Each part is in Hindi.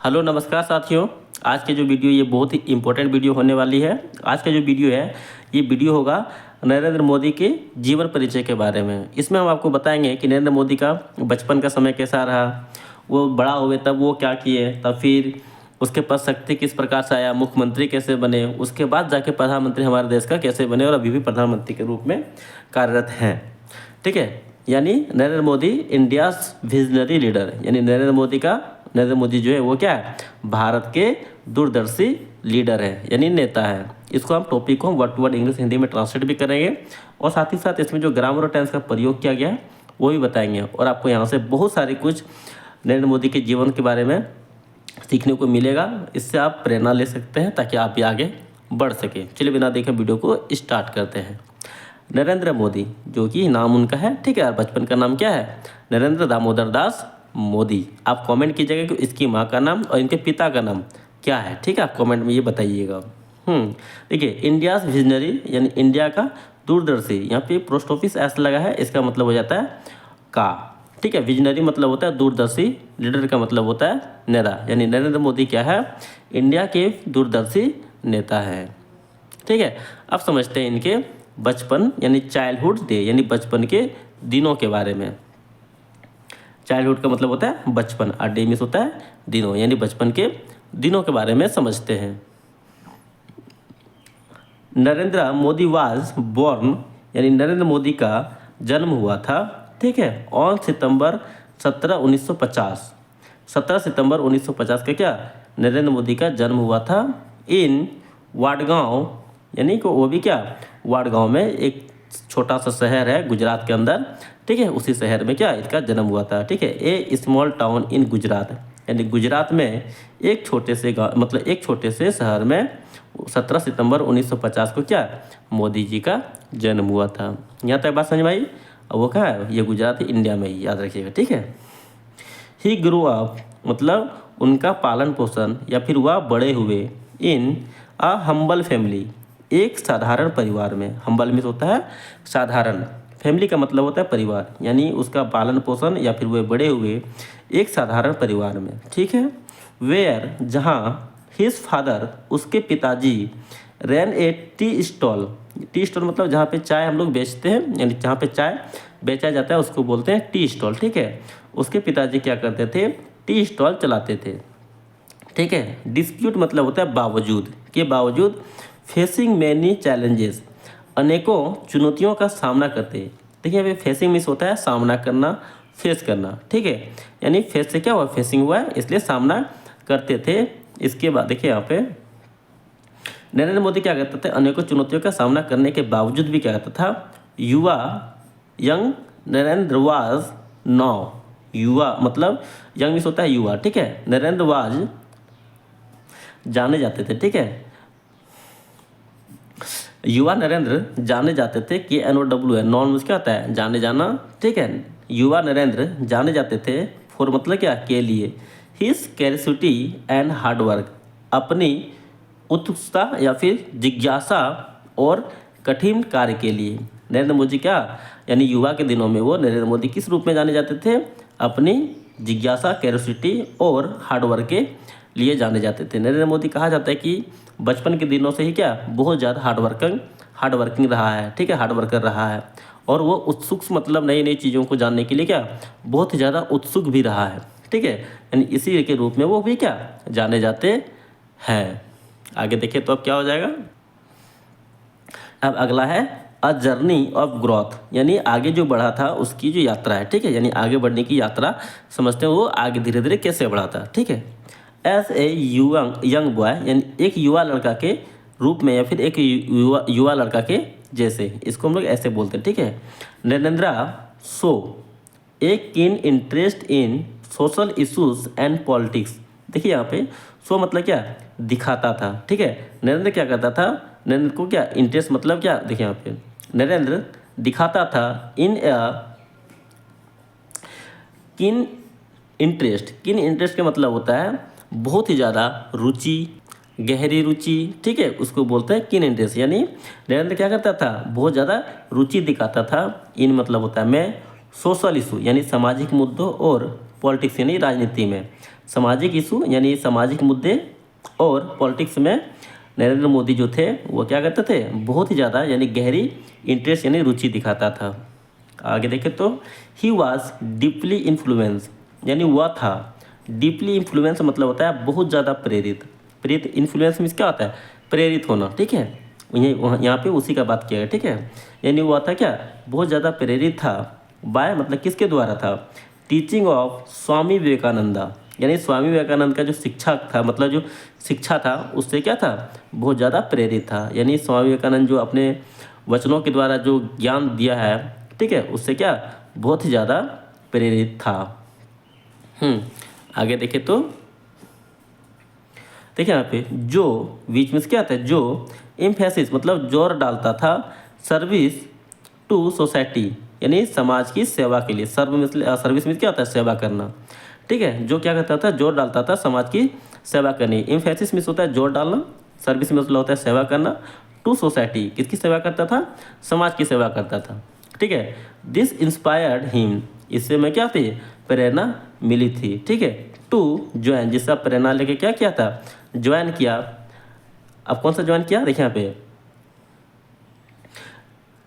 हेलो नमस्कार साथियों। आज के जो वीडियो ये बहुत ही इम्पोर्टेंट वीडियो होने वाली है। आज का जो वीडियो है ये वीडियो होगा नरेंद्र मोदी के जीवन परिचय के बारे में। इसमें हम आपको बताएंगे कि नरेंद्र मोदी का बचपन का समय कैसा रहा, वो बड़ा हुए तब वो क्या किए, तब फिर उसके पास शक्ति किस प्रकार से आया, मुख्यमंत्री कैसे बने, उसके बाद जाके प्रधानमंत्री हमारे देश का कैसे बने और अभी भी प्रधानमंत्री के रूप में कार्यरत हैं। ठीक है, यानी Narendra Modi India's visionary leader, यानी नरेंद्र मोदी जो है वो क्या है, भारत के दूरदर्शी लीडर है यानी नेता है। इसको हम टॉपिक को word to word English Hindi में ट्रांसलेट भी करेंगे और साथ ही साथ इसमें जो ग्रामर और टेंस का प्रयोग किया गया है वो भी बताएंगे और आपको यहाँ से बहुत सारी कुछ नरेंद्र मोदी के जीवन के बारे में सीखने को मिलेगा। इससे आप प्रेरणा ले सकते हैं ताकि आप भी आगे बढ़ सकें। चलिए बिना देखे वीडियो को स्टार्ट करते हैं। नरेंद्र मोदी जो कि नाम उनका है, ठीक है यार, बचपन का नाम क्या है, नरेंद्र दामोदर दास मोदी। आप कमेंट कीजिएगा कि इसकी माँ का नाम और इनके पिता का नाम क्या है, ठीक है, आप कमेंट में ये बताइएगा। देखिए, इंडियाज विजनरी यानी इंडिया का दूरदर्शी, यहाँ पे पोस्ट ऑफिस ऐसा लगा है, इसका मतलब हो जाता है का, ठीक है। विजनरी मतलब होता है दूरदर्शी, लीडर का मतलब होता है नेता, यानी नरेंद्र मोदी क्या है, इंडिया के दूरदर्शी नेता है। ठीक है, अब समझते हैं इनके बचपन यानी चाइल्डहुड डे यानी बचपन के दिनों के बारे में। चाइल्डहुड का मतलब होता है बचपन और डे मीन्स होता है दिनों, यानी बचपन के दिनों के बारे में समझते हैं। नरेंद्र मोदी वाज बोर्न, यानी नरेंद्र मोदी का जन्म हुआ था, ठीक है, ऑन सितंबर 17 1950। 17 सितंबर 1950 का क्या नरेंद्र मोदी का जन्म हुआ था इन वाडगांव, यानी कि वो भी क्या वाडगांव में एक छोटा सा शहर है गुजरात के अंदर, ठीक है, उसी शहर में क्या इसका जन्म हुआ था। ठीक है, ए स्मॉल टाउन इन गुजरात, यानी गुजरात में एक छोटे से गाँव मतलब एक छोटे से शहर में 17 सितंबर 1950 को क्या मोदी जी का जन्म हुआ था। यहाँ तक बात समझ में आई। अब वो क्या है, ये गुजरात इंडिया में ही, याद रखिएगा, ठीक है। ही ग्रो अप मतलब उनका पालन पोषण या फिर वह बड़े हुए इन अ हम्बल फैमिली, एक साधारण परिवार में। हम्बल मीन्स होता है साधारण, फैमिली का मतलब होता है परिवार, यानी उसका पालन पोषण या फिर वे बड़े हुए एक साधारण परिवार में, ठीक है। वेयर जहाँ हिज फादर उसके पिताजी ran a tea stall, tea stall मतलब जहाँ पे चाय हम लोग बेचते हैं, यानी जहाँ पे चाय बेचा जाता है उसको बोलते हैं टी स्टॉल, ठीक है। उसके पिताजी क्या करते थे, टी स्टॉल चलाते थे, ठीक है। डिस्प्यूट मतलब होता है बावजूद, के बावजूद फेसिंग मैनी चैलेंजेस, अनेकों चुनौतियों का सामना करते हैं। देखिए अभी फेसिंग मीन्स होता है सामना करना, फेस करना, ठीक है, यानी फेस से क्या हुआ, फेसिंग हुआ है, इसलिए सामना करते थे। इसके बाद देखिए यहाँ पे नरेंद्र मोदी क्या करते थे, अनेकों चुनौतियों का सामना करने के बावजूद भी क्या करता था, युवा यंग नरेंद्र वाज नाउ, युवा मतलब यंग मीन्स होता है युवा, ठीक है। नरेंद्र वाज जाने जाते थे, ठीक है, युवा नरेंद्र जाने जाते थे, KNOW है, नॉन मीन्स क्या होता है जाने जाना, ठीक है। युवा नरेंद्र जाने जाते थे फॉर मतलब क्या के लिए, हिज कैरिसिटी एंड हार्डवर्क, अपनी उत्सुकता या फिर जिज्ञासा और कठिन कार्य के लिए। नरेंद्र मोदी क्या यानी युवा के दिनों में वो नरेंद्र मोदी किस रूप में जाने जाते थे, अपनी जिज्ञासा, कैरिसिटी और हार्डवर्क के लिए जाने जाते थे। नरेंद्र मोदी कहा जाता है कि बचपन के दिनों से ही क्या बहुत ज़्यादा हार्डवर्किंग रहा है, ठीक है, हार्डवर्कर रहा है और वो उत्सुक मतलब नई नई चीज़ों को जानने के लिए क्या बहुत ही ज़्यादा उत्सुक भी रहा है, ठीक है, यानी इसी के रूप में वो भी क्या जाने जाते हैं। आगे देखिए तो अब क्या हो जाएगा, अब अगला है अ जर्नी ऑफ ग्रोथ, यानी आगे जो बढ़ा था उसकी जो यात्रा है, ठीक है, यानी आगे बढ़ने की यात्रा समझते हैं वो आगे धीरे धीरे कैसे बढ़ा था, ठीक है। एज ए यंग बॉय, यानी एक युवा लड़का के रूप में या फिर एक युवा लड़का के जैसे, इसको हम लोग ऐसे बोलते हैं, ठीक है। नरेंद्र सो एक keen interest in social issues and politics, देखिए यहाँ पे सो मतलब क्या दिखाता था, ठीक है। नरेंद्र क्या करता था, नरेंद्र को क्या इंटरेस्ट मतलब क्या, देखिए यहाँ पे नरेंद्र दिखाता था इन किन इंटरेस्ट का मतलब होता है बहुत ही ज़्यादा रुचि, गहरी रुचि, ठीक है, उसको बोलते हैं किन इंटरेस्ट, यानी नरेंद्र क्या करता था बहुत ज़्यादा रुचि दिखाता था। इन मतलब होता है मैं, सोशल इशू यानी सामाजिक मुद्दों और पॉलिटिक्स यानी राजनीति में, सामाजिक इशू यानी सामाजिक मुद्दे और पॉलिटिक्स में नरेंद्र मोदी जो थे वो क्या करते थे, बहुत ही ज़्यादा यानी गहरी इंटरेस्ट यानी रुचि दिखाता था। आगे देखें तो ही वॉज डीपली इन्फ्लुएंस यानी वह था, डीपली इन्फ्लुएंस मतलब होता है बहुत ज़्यादा प्रेरित, प्रेरित इन्फ्लुएंस मीन्स क्या होता है, प्रेरित होना, ठीक है। यहाँ पे उसी का बात किया है, ठीक है। यानी वह था क्या, बहुत ज़्यादा प्रेरित था, बाय मतलब किसके द्वारा था, टीचिंग ऑफ स्वामी विवेकानंदा यानी स्वामी विवेकानंद का जो शिक्षा था, मतलब जो शिक्षा था उससे क्या था, बहुत ज़्यादा प्रेरित था। यानी स्वामी विवेकानंद जो अपने वचनों के द्वारा जो ज्ञान दिया है, ठीक है, उससे क्या बहुत ही ज़्यादा प्रेरित था। आगे देखें तो देखिए यहाँ पे जो बीच में क्या आता है, जो एम्फेसिस मतलब जोर डालता था सर्विस टू सोसाइटी यानी समाज की सेवा के लिए, सर्विस में क्या होता है, सेवा करना, ठीक है। जो क्या करता था, जोर डालता था समाज की सेवा करनी। एम्फेसिस में होता है जोर डालना, सर्विस में मतलब होता है सेवा करना, टू सोसाइटी किसकी सेवा करता था, समाज की सेवा करता था, ठीक है। दिस इंस्पायर्ड हिम इससे मैं क्या थी, प्रेरणा मिली थी, ठीक है। टू ज्वाइन जिसका प्रेरणा लेके क्या किया था, ज्वाइन किया। अब कौन सा ज्वाइन किया, देखिए यहाँ पे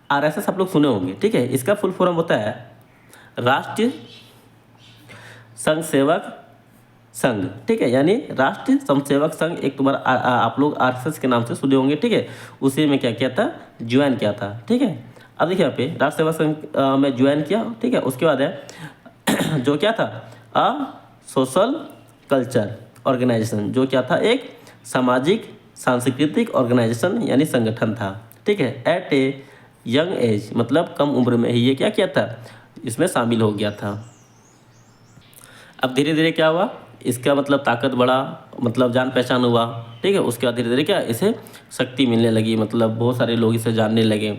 आरएसएस आप लोग सुने होंगे, ठीक है। इसका फुल फॉर्म होता है राष्ट्रीय संघ सेवक संघ, ठीक है। यानी राष्ट्रीय स्वयंसेवक संघ एक तुम्हारा आप लोग आरएसएस के नाम से सुने होंगे, ठीक है। उसी में क्या किया था, ज्वाइन किया था, ठीक है। अब देखिए यहाँ पे राष्ट्रीय सेवक संघ में ज्वाइन किया, ठीक है। उसके बाद है जो क्या था, सोशल कल्चर ऑर्गेनाइजेशन, जो क्या था, एक सामाजिक सांस्कृतिक ऑर्गेनाइजेशन यानी संगठन था, ठीक है। एट ए यंग एज मतलब कम उम्र में ही ये क्या किया था, इसमें शामिल हो गया था। अब धीरे धीरे क्या हुआ, इसका मतलब ताकत बढ़ा, मतलब जान पहचान हुआ, ठीक है। उसके बाद धीरे धीरे क्या इसे शक्ति मिलने लगी, मतलब बहुत सारे लोग इसे जानने लगे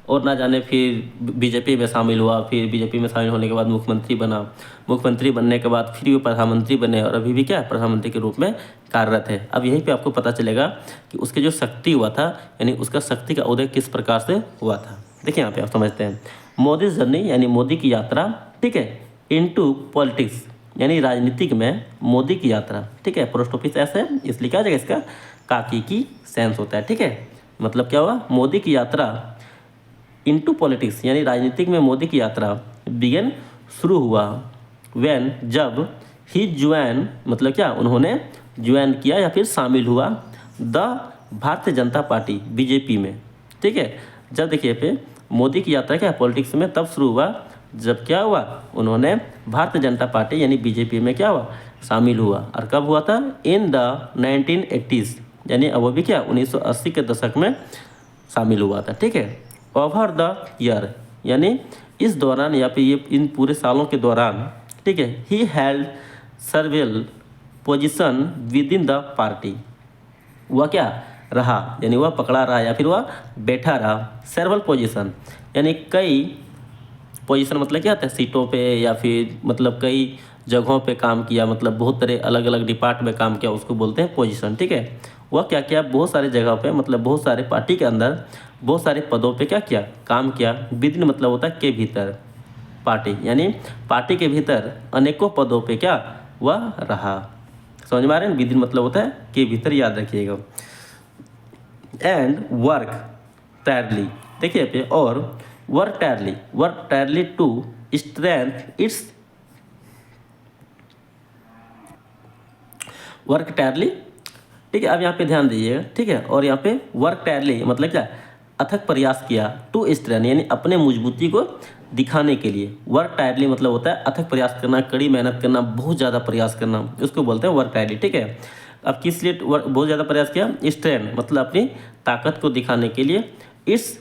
और ना जाने फिर बीजेपी में शामिल हुआ। फिर बीजेपी में शामिल होने के बाद मुख्यमंत्री बना, मुख्यमंत्री बनने के बाद फिर वो प्रधानमंत्री बने और अभी भी क्या प्रधानमंत्री के रूप में कार्यरत है। अब यहीं पे आपको पता चलेगा कि उसके जो शक्ति हुआ था यानी उसका शक्ति का उदय किस प्रकार से हुआ था। देखिए यहाँ पे आप समझते हैं, मोदी जर्नी यानी मोदी की यात्रा, ठीक है, इनटू पॉलिटिक्स यानी राजनीतिक में मोदी की यात्रा, ठीक है। पोस्ट ऑफिस ऐसे इसलिए क्या जगह इसका काकी की सेंस होता है, ठीक है। मतलब क्या हुआ, मोदी की यात्रा इनटू पॉलिटिक्स यानी राजनीतिक में मोदी की यात्रा बिगन शुरू हुआ, व्हेन जब ही ज्वाइन मतलब क्या उन्होंने ज्वाइन किया या फिर शामिल हुआ the Bharatiya Janata party BJP में, ठीक है। जब देखिए पे मोदी की यात्रा क्या पॉलिटिक्स में तब शुरू हुआ जब क्या हुआ, उन्होंने भारतीय जनता पार्टी यानी बीजेपी में क्या हुआ, शामिल हुआ। और कब हुआ था, इन द 1980s यानी वो भी क्या 1980 के दशक में शामिल हुआ था, ठीक है। ओवर द ईयर यानी इस दौरान या फिर ये इन पूरे सालों के दौरान, ठीक है, he held surveil position with in the party, वह क्या रहा यानी वह पकड़ा रहा या फिर वह बैठा रहा। सर्वल पोजीशन यानी कई पोजीशन मतलब क्या होता है, सीटों पे या फिर मतलब कई जगहों पे काम किया, मतलब बहुत तरह अलग अलग डिपार्ट में काम किया, उसको बोलते हैं पोजीशन, ठीक है। वह क्या किया, बहुत सारे जगहों पे मतलब बहुत सारे पार्टी के अंदर बहुत सारे पदों पे क्या किया, काम किया। विदिन मतलब होता है के भीतर, पार्टी यानी पार्टी के भीतर अनेकों पदों पे क्या वह रहा। समझ में आ रहे हैं, विदिन मतलब होता है के भीतर, याद रखिएगा। एंड वर्क टायरली, देखिए पे, और work tirelessly to strength its work tirelessly, ठीक है। अब यहाँ पे ध्यान दीजिएगा, ठीक है। और यहाँ पे वर्क टायरली मतलब क्या, अथक प्रयास किया, टू स्ट्रेंथ यानी अपने मजबूती को दिखाने के लिए। वर्क टायरली मतलब होता है अथक प्रयास करना, कड़ी मेहनत करना, बहुत ज़्यादा प्रयास करना, उसको बोलते हैं वर्क टायरली, ठीक है। अब किस लिए बहुत ज़्यादा प्रयास किया, स्ट्रेंथ मतलब अपनी ताकत को दिखाने के लिए। इट्स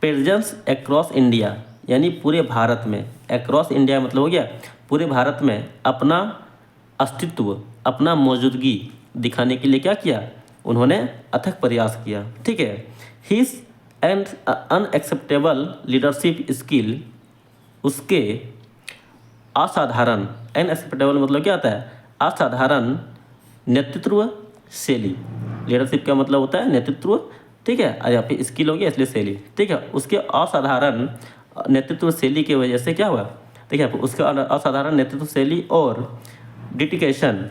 प्रेजेंस अक्रॉस इंडिया यानी पूरे भारत में, अक्रॉस इंडिया मतलब हो गया पूरे भारत में अपना अस्तित्व, अपना मौजूदगी दिखाने के लिए क्या किया, उन्होंने अथक प्रयास किया, ठीक है। His and unacceptable leadership skill, उसके असाधारण, अनएक्सेप्टेबल मतलब क्या होता है, असाधारण नेतृत्व शैली, लीडरशिप का मतलब होता है नेतृत्व, ठीक है। और यहाँ पे स्किल हो गया इसलिए शैली, ठीक है। उसके असाधारण नेतृत्व शैली की वजह से क्या हुआ, देखिए उसका असाधारण नेतृत्व शैली और डेडिकेशन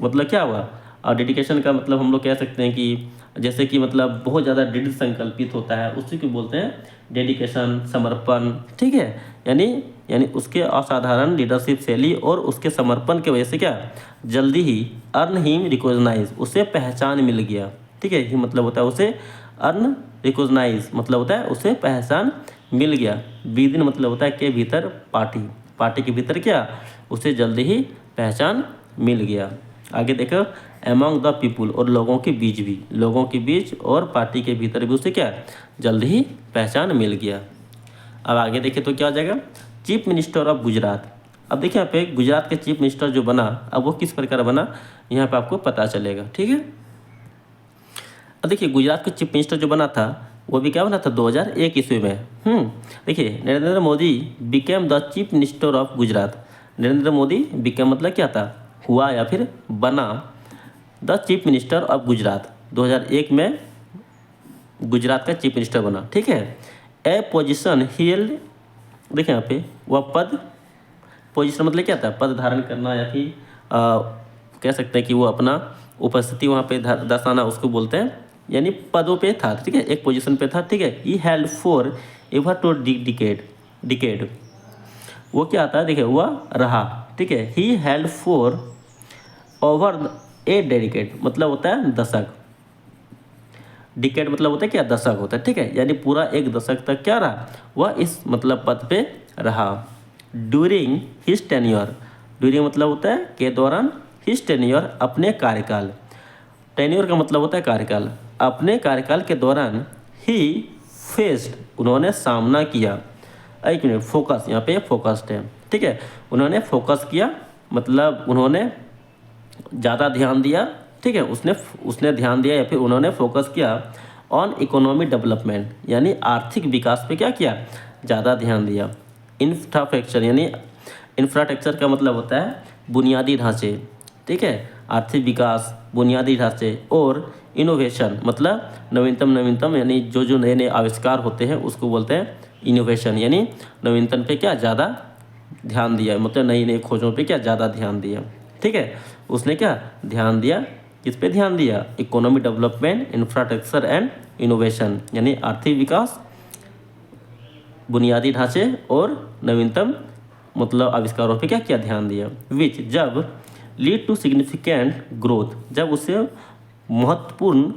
मतलब क्या हुआ, और डेडिकेशन का मतलब हम लोग कह सकते हैं कि जैसे कि मतलब बहुत ज़्यादा दृढ़ संकल्पित होता है, उसी को बोलते हैं डेडिकेशन, समर्पण। ठीक है, यानी यानी उसके असाधारण लीडरशिप शैली और उसके समर्पण की वजह से क्या जल्दी ही अर्न हिम रिकॉग्नाइज, उसे पहचान मिल गया। ठीक है, ये मतलब होता है उसे अर्न रिकॉग्नाइज, मतलब होता है उसे पहचान मिल गया। विदिन मतलब होता है के भीतर, पार्टी, पार्टी के भीतर क्या उसे जल्दी ही पहचान मिल गया। आगे देखो, एमॉन्ग द पीपुल, और लोगों के बीच भी, लोगों के बीच और पार्टी के भीतर भी उसे क्या जल्दी ही पहचान मिल गया। अब आगे देखें तो क्या हो जाएगा, चीफ मिनिस्टर ऑफ गुजरात। अब देखिए यहाँ पे गुजरात के चीफ मिनिस्टर जो बना, अब वो किस प्रकार बना यहाँ पे आपको पता चलेगा। ठीक है, अब देखिए गुजरात के चीफ मिनिस्टर जो बना था वो भी क्या बना था 2001 ईस्वी में। देखिए Narendra Modi became the chief minister of Gujarat. Narendra Modi became मतलब क्या था, हुआ या फिर बना the chief minister of Gujarat. 2001 में गुजरात का चीफ मिनिस्टर बना। ठीक है, ए पोजिशन हिल्ड, देखिए यहाँ पे वह पद, पोजिशन मतलब क्या था, पद धारण करना या फिर कह सकते हैं कि वो अपना उपस्थिति वहाँ पे दर्शाना, उसको बोलते हैं, यानी पदों पे था। ठीक है, एक पोजीशन पे था। ठीक है, he held for ever two decade, वो क्या आता है, देखिए वह रहा। ठीक है, he held for over a dedicate, मतलब होता है दशक, डिकेड मतलब होता है क्या दशक होता है। ठीक है, यानी पूरा एक दशक तक क्या रहा, वह इस मतलब पद पे रहा। ड्यूरिंग हिज टेन्योर, ड्यूरिंग मतलब होता है के दौरान, हिज टेन्योर अपने कार्यकाल, टेन्योर का मतलब होता है कार्यकाल, अपने कार्यकाल के दौरान ही फेस्ड, उन्होंने सामना किया। एक मिनट, फोकस, यहाँ पे फोकस्ड है। ठीक है, उन्होंने फोकस किया मतलब उन्होंने ज़्यादा ध्यान दिया। ठीक है, उसने ध्यान दिया या फिर उन्होंने फोकस किया ऑन इकोनॉमी डेवलपमेंट, यानी आर्थिक विकास पे क्या किया, ज़्यादा ध्यान दिया। इंफ्रास्ट्रक्चर, यानी इंफ्रास्ट्रक्चर का मतलब होता है बुनियादी ढांचे। ठीक है, आर्थिक विकास, बुनियादी ढांचे, और इनोवेशन मतलब नवीनतम, यानी जो नए नए आविष्कार होते हैं उसको बोलते हैं इनोवेशन, यानी नवीनतम पे क्या ज़्यादा ध्यान दिया, मतलब नई नई खोजों पे क्या ज़्यादा ध्यान दिया। ठीक है, उसने क्या ध्यान दिया, किस पे ध्यान दिया, economy development, infrastructure and innovation, यानी आर्थिक विकास, बुनियादी ढांचे और नवीनतम मतलब आविष्कारों पे क्या ध्यान दिया। विच जब लीड टू सिग्निफिकेंट ग्रोथ, जब उसे महत्वपूर्ण,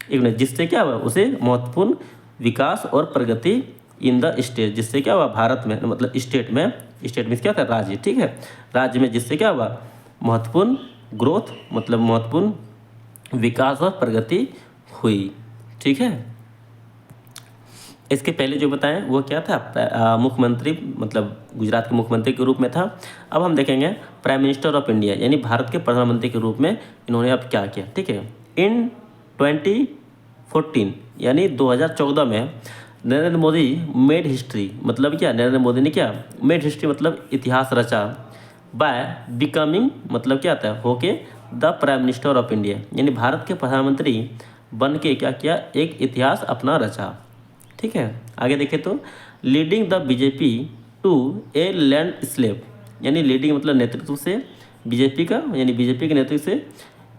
एक मिनट, जिससे क्या हुआ, उसे महत्वपूर्ण विकास और प्रगति इन द स्टेट, जिससे क्या हुआ भारत में, मतलब स्टेट में क्या था राज्य। ठीक है, राज्य में जिससे क्या हुआ महत्वपूर्ण ग्रोथ, मतलब महत्वपूर्ण विकास और प्रगति हुई। ठीक है, इसके पहले जो बताएं वो क्या था, मुख्यमंत्री, मतलब गुजरात के मुख्यमंत्री के रूप में था। अब हम देखेंगे प्राइम मिनिस्टर ऑफ इंडिया, यानी भारत के प्रधानमंत्री के रूप में इन्होंने अब क्या किया। ठीक है, इन 2014 यानी 2014 में नरेंद्र मोदी मेड हिस्ट्री, मतलब क्या नरेंद्र मोदी ने क्या मेड हिस्ट्री मतलब इतिहास रचा, बाय बिकमिंग मतलब क्या आता है होके the prime minister of India, यानी भारत के प्रधानमंत्री बन के क्या किया, एक इतिहास अपना रचा। ठीक है, आगे देखें तो leading the BJP to a landslide, यानी लीडिंग मतलब नेतृत्व से, बीजेपी का यानी बीजेपी के नेतृत्व से,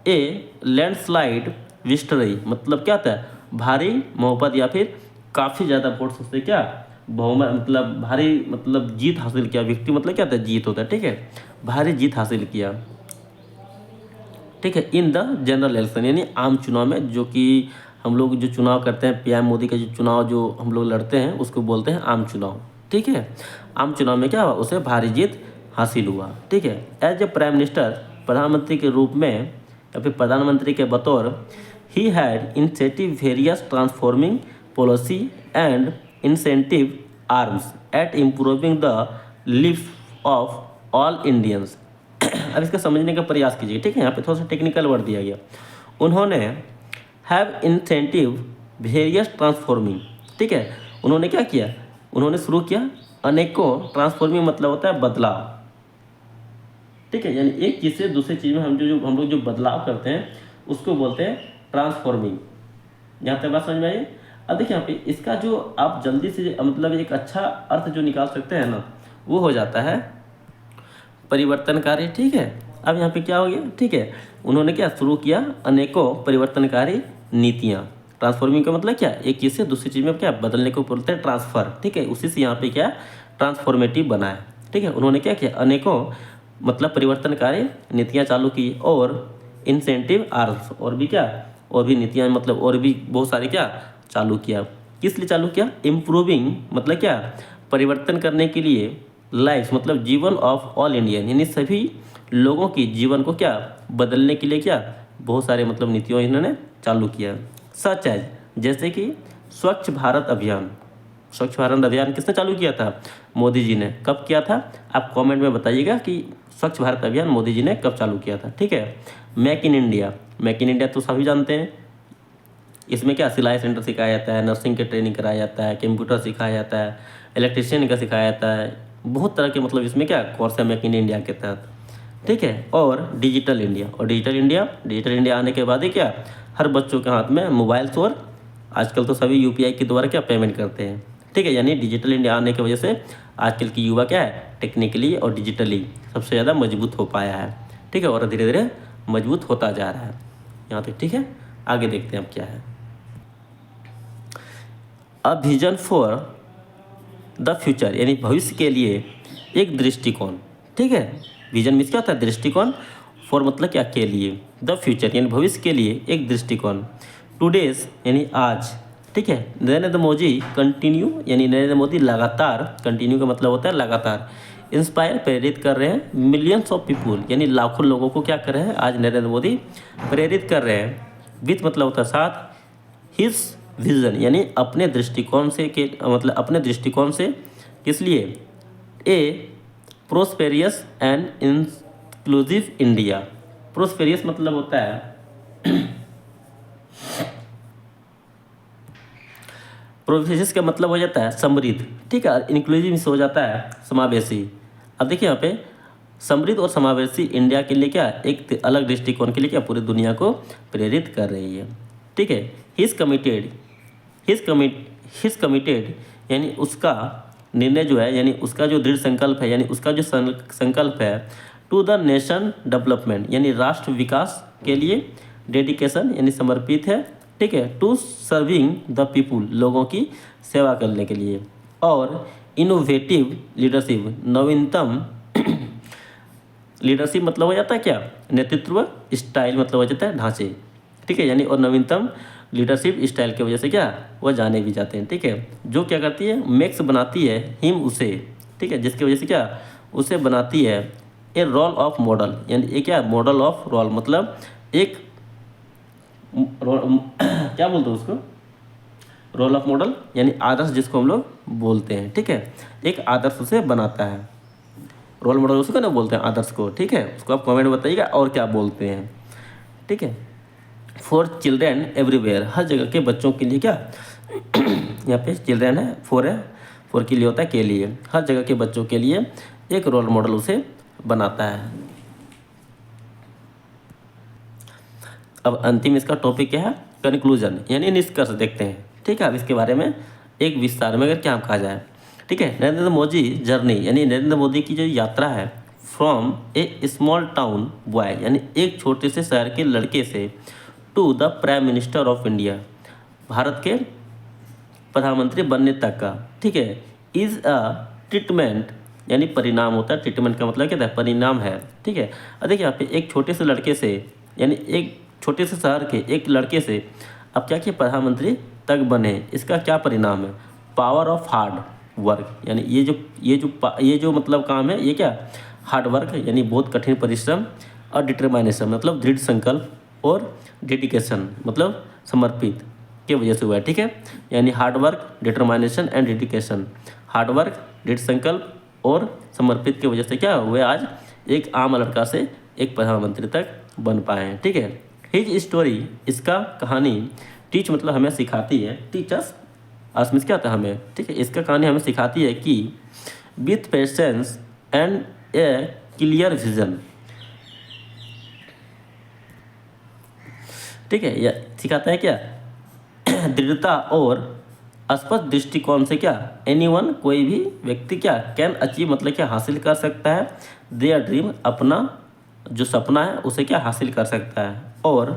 ए लैंडस्लाइड विक्ट्री मतलब क्या होता है भारी बहुमत या फिर काफ़ी ज़्यादा वोट से क्या बहुमत मतलब भारी मतलब जीत हासिल किया, विक्ट्री मतलब क्या होता है जीत होता है। ठीक है, भारी जीत हासिल किया। ठीक है, इन द जनरल इलेक्शन यानी आम चुनाव में, जो कि हम लोग जो चुनाव करते हैं पीएम मोदी का जो चुनाव जो हम लोग लड़ते हैं उसको बोलते हैं आम चुनाव। ठीक है, आम चुनाव में क्या हुआ, उसे भारी जीत हासिल हुआ। ठीक है, एज ए प्राइम मिनिस्टर, प्रधानमंत्री के रूप में या फिर प्रधानमंत्री के बतौर, he had initiative various transforming policy and incentive arms at improving the life of all Indians. अब इसका समझने का प्रयास कीजिए। ठीक है, यहाँ पे थोड़ा सा टेक्निकल वर्ड दिया गया। उन्होंने हैव इंसेंटिव वेरियस ट्रांसफॉर्मिंग, ठीक है, उन्होंने क्या किया, उन्होंने शुरू किया अनेकों, ट्रांसफॉर्मिंग मतलब होता है बदलाव। ठीक है, यानी एक चीज़ से दूसरी चीज़ में हम लोग जो बदलाव करते हैं उसको बोलते हैं ट्रांसफॉर्मिंग। यहाँ तक बात समझ में आई। अब देखिए यहाँ पे इसका जो आप जल्दी से मतलब एक अच्छा अर्थ जो निकाल सकते हैं ना, वो हो जाता है परिवर्तनकारी। ठीक है, अब यहाँ पे क्या हो गया, ठीक है, उन्होंने क्या शुरू किया, अनेकों परिवर्तनकारी नीतियाँ। ट्रांसफॉर्मिंग का मतलब क्या, एक चीज़ से दूसरी चीज़ में क्या बदलने को बोलते हैं ट्रांसफ़र, ठीक है, उसी से यहाँ पे क्या ट्रांसफॉर्मेटिव बना है, ठीक है। उन्होंने क्या किया, अनेकों मतलब परिवर्तनकारी नीतियाँ चालू की और इंसेंटिव आर्म्स और भी क्या, और भी नीतियाँ मतलब और भी बहुत सारी क्या चालू किया। किस लिए चालू किया, इम्प्रूविंग मतलब क्या, परिवर्तन करने के लिए, लाइफ मतलब जीवन ऑफ ऑल इंडियन, यानी सभी लोगों की जीवन को क्या बदलने के लिए क्या बहुत सारे मतलब नीतियों इन्होंने चालू किया। सच एज जैसे कि स्वच्छ भारत अभियान। स्वच्छ भारत अभियान किसने चालू किया था, मोदी जी ने। कब किया था, आप कमेंट में बताइएगा कि स्वच्छ भारत अभियान मोदी जी ने कब चालू किया था, ठीक है। Make in India, make in India तो सभी जानते हैं। इसमें क्या सिलाई सेंटर सिखाया जाता है, नर्सिंग की ट्रेनिंग कराया जाता है, कंप्यूटर सिखाया जाता है, इलेक्ट्रिशियन का सिखाया जाता है, बहुत तरह के मतलब इसमें क्या कोर्स है मेक इन इंडिया के तहत, ठीक है। और डिजिटल इंडिया, और डिजिटल इंडिया आने के बाद ही क्या हर बच्चों के हाथ में मोबाइल्स, और आजकल तो सभी यूपीआई के द्वारा क्या पेमेंट करते हैं, ठीक है। यानी डिजिटल इंडिया आने की वजह से आजकल की युवा क्या है टेक्निकली और डिजिटली सबसे ज़्यादा मजबूत हो पाया है, ठीक है, और धीरे धीरे मजबूत होता जा रहा है यहाँ तक, ठीक है। आगे देखते हैं अब क्या है, a vision for the future, यानी भविष्य के लिए एक दृष्टिकोण, ठीक है। विजन मीन्स क्या होता है, दृष्टिकोण, फॉर मतलब क्या के लिए, द फ्यूचर यानी भविष्य के लिए एक दृष्टिकोण। टुडेज यानी आज, ठीक है। नरेंद्र मोदी कंटिन्यू, यानी नरेंद्र मोदी लगातार, कंटिन्यू का मतलब होता है लगातार, इंस्पायर प्रेरित कर रहे हैं मिलियंस ऑफ पीपुल, यानी लाखों लोगों को क्या कर रहे हैं आज नरेंद्र मोदी प्रेरित कर रहे हैं। विथ मतलब होता है साथ, हिज विजन यानी अपने दृष्टिकोण से के मतलब अपने दृष्टिकोण से, किस लिए, ए prosperous and inclusive India. Prosperous मतलब होता है प्रोस्पेरियस का मतलब हो जाता है समृद्ध, ठीक है, इंक्लूसिव हो जाता है समावेशी। अब देखिए यहाँ पे समृद्ध और समावेशी इंडिया के लिए क्या एक अलग दृष्टिकोण के लिए क्या पूरी दुनिया को प्रेरित कर रही है, ठीक है। हिज कमिटेड यानी उसका निर्णय जो है, यानी उसका जो दृढ़ संकल्प है, यानी उसका जो संकल्प है, टू द नेशन डेवलपमेंट यानी राष्ट्र विकास के लिए, डेडिकेशन यानी समर्पित है, ठीक है, टू सर्विंग द पीपुल लोगों की सेवा करने के लिए, और इनोवेटिव लीडरशिप नवीनतम लीडरशिप मतलब हो जाता है क्या नेतृत्व, स्टाइल मतलब हो जाता है ढांचे, ठीक है, यानी और नवीनतम लीडरशिप स्टाइल की वजह से क्या वह जाने भी जाते हैं, ठीक है। जो क्या करती है मैक्स बनाती है हिम उसे, ठीक है, जिसकी वजह से क्या उसे बनाती है ए रोल ऑफ मॉडल, यानी ये क्या मॉडल ऑफ रोल मतलब एक क्या बोलते हैं उसको, रोल ऑफ मॉडल यानी आदर्श जिसको हम लोग बोलते हैं, ठीक है। एक आदर्श उसे बनाता है, रोल मॉडल उसको ना बोलते हैं आदर्श को, ठीक है। उसको आप कमेंट में बताइएगा और क्या बोलते हैं, ठीक है। फॉर चिल्ड्रेन एवरीवेयर हर जगह के बच्चों के लिए क्या यहाँ पे चिल्ड्रेन है, फोर के लिए होता है के लिए, हर जगह के बच्चों के लिए एक रोल मॉडल उसे बनाता है। अब अंतिम इसका टॉपिक क्या है, कंक्लूजन यानी निष्कर्ष देखते हैं, ठीक है। अब इसके बारे में एक विस्तार में अगर क्या कहा जाए, ठीक है। नरेंद्र मोदी जर्नी यानी नरेंद्र मोदी की जो यात्रा है, from a small town boy यानी एक छोटे से शहर के लड़के से, to the prime minister of India Bharat के प्रधानमंत्री बनने तक का, ठीक है, इज़ अ ट्रीटमेंट यानी परिणाम होता है, ट्रीटमेंट का मतलब क्या है परिणाम है, ठीक है। अब देखिए यहाँ पे एक छोटे से लड़के से यानी एक छोटे से शहर के एक लड़के से अब क्या किया प्रधानमंत्री तक बने, इसका क्या परिणाम है, पावर ऑफ हार्ड वर्क, यानी ये जो मतलब काम है ये क्या हार्ड वर्क यानी बहुत कठिन परिश्रम, और डिटरमाइनेशन मतलब दृढ़ संकल्प, और डेडिकेशन मतलब समर्पित की वजह से हुआ है, ठीक है। यानी hard work, determination and dedication, hard work, दृढ़ संकल्प और समर्पित की वजह से क्या हुए आज एक आम लड़का से एक प्रधानमंत्री तक बन पाए हैं, ठीक है। हिज स्टोरी इसका कहानी, टीच मतलब हमें सिखाती है, टीचर्स आसमिस क्या आता है हमें, ठीक है। इसका कहानी हमें सिखाती है कि with patience and A clear vision, ठीक है, यह सिखाता है क्या दृढ़ता और स्पष्ट दृष्टिकोण से क्या एनीवन कोई भी व्यक्ति क्या कैन अचीव मतलब क्या हासिल कर सकता है देयर ड्रीम अपना जो सपना है उसे क्या हासिल कर सकता है। और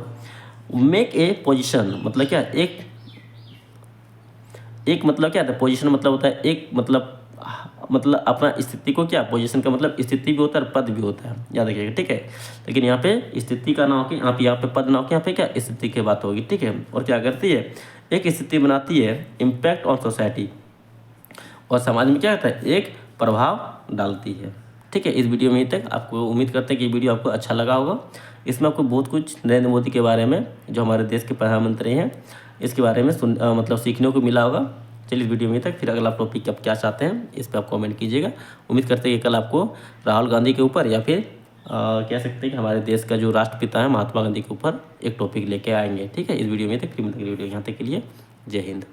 मेक ए पोजीशन मतलब क्या, एक मतलब क्या होता है, पोजीशन मतलब होता है एक मतलब अपना स्थिति को क्या, पोजीशन का मतलब स्थिति भी होता है और पद भी होता है, याद रखिएगा, ठीक है। लेकिन यहाँ पे स्थिति का ना हो के यहाँ पे पद ना हो के यहाँ पे क्या स्थिति की बात होगी, ठीक है। और क्या करती है, एक स्थिति बनाती है, इम्पैक्ट ऑन सोसाइटी, और समाज में क्या होता है, एक प्रभाव डालती है, ठीक है। इस वीडियो में तक आपको उम्मीद करते हैं कि वीडियो आपको अच्छा लगा होगा। इसमें आपको बहुत कुछ नरेंद्र मोदी के बारे में, जो हमारे देश के प्रधानमंत्री हैं, इसके बारे में मतलब सीखने को मिला होगा। चलिए इस वीडियो में तक, फिर अगला टॉपिक आप क्या चाहते हैं इस पर आप कमेंट कीजिएगा। उम्मीद करते हैं कि कल आपको राहुल गांधी के ऊपर या फिर कह सकते हैं कि हमारे देश का जो राष्ट्रपिता है महात्मा गांधी के ऊपर एक टॉपिक लेके आएंगे, ठीक है। इस वीडियो में तक वीडियो यहाँ तक के लिए जय हिंद।